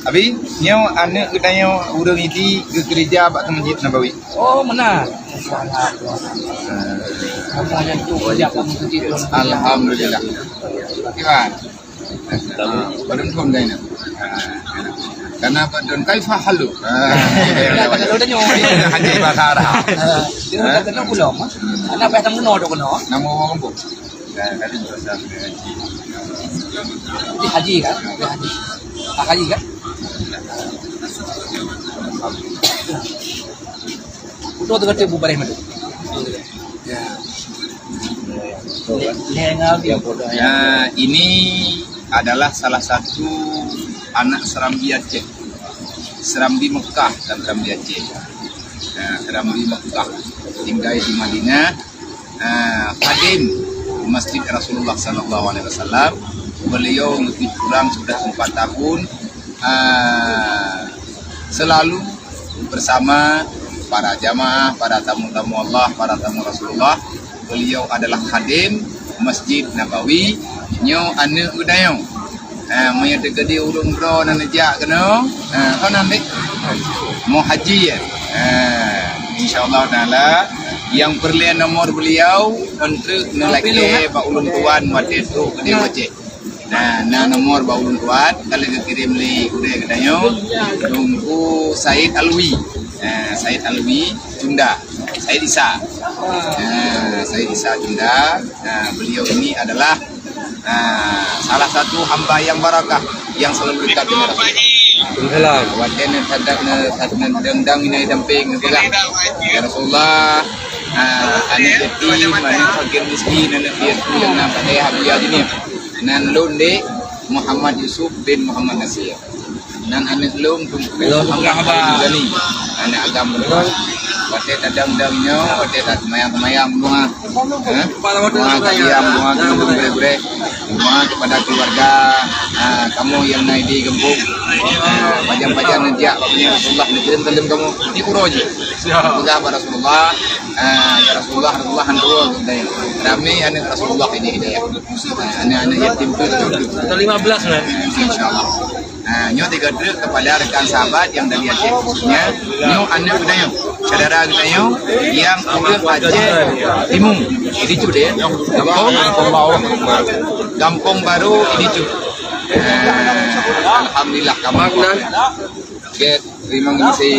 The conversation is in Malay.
Abi, nyo anak katanya urang ini ke gereja Pak Masjid Nabawi. Oh, benar. Kamu tu kerja kamu sendiri. Alhamdulillah. Kiwan. Badan pun dah ini. Karena badan kaifa halu. Kalau dah nyoy. Haji bakara. Dia kata nak pulang. Anak apa tamu no dok no. Nama orang pun. Kali berasa haji. Di haji kan? Di haji. Haji kan? Udah dekat Ibu Bareh Madu. Ya, ini adalah salah satu anak Serambi Aceh. Serambi Mekah dan Serambi Aceh. Serambi Mekah tinggal di Madinah. Khadim Masjid Rasulullah SAW. Beliau lebih kurang sudah 4 tahun selalu bersama para jamaah, para tamu-tamu Allah, para tamu Rasulullah. Beliau adalah khadim Masjid Nabawi. Nyo ane udayo. Maya tegadi urung bro nan jak kena. Kau nanti mau haji ya. Insyaallah taala yang perlian nomor beliau untuk ngelake Pak Ulun Tuan waktu itu gede wajib. Nah nomor Pak Ulun Tuan kalau dikirim li udah katanya tunggu Said Alwi. Said Alwi Junda. Said Isa. Said Isa Junda. Beliau ini adalah salah satu hamba yang barakah yang selalu dekat dengan Rasulullah. Wajan hadap dendang ini damping negara ya Rasulullah. Anak yatim, anak fakir miskin, anak piatu yang nampak saya habis ini. Nan londe Muhammad Yusuf bin Muhammad Nasir. Nan anak long Muhammad Ghani. Anak agama wate tadang-dangnya, wate mayang-mayang bunga. Bunga kalian, bunga gure-gure. Bunga kepada keluarga. Kamu yang naik di gembung. Pajang-pajang nanti Rasulullah dikirim tandem kamu di Uroji. Semoga Rasulullah. Ya Rasulullah handul. Kami anak Rasulullah ini ya. Anak-anak yatim itu 15 kan? Insyaallah. Nyo tiga truk kepada rekan sahabat yang dari Aceh khususnya. Nyo anak budaya saudara budaya yang urut Aceh Timung. Ini tu deh. Kampung baru ini tu. Alhamdulillah kamu. Terima kasih.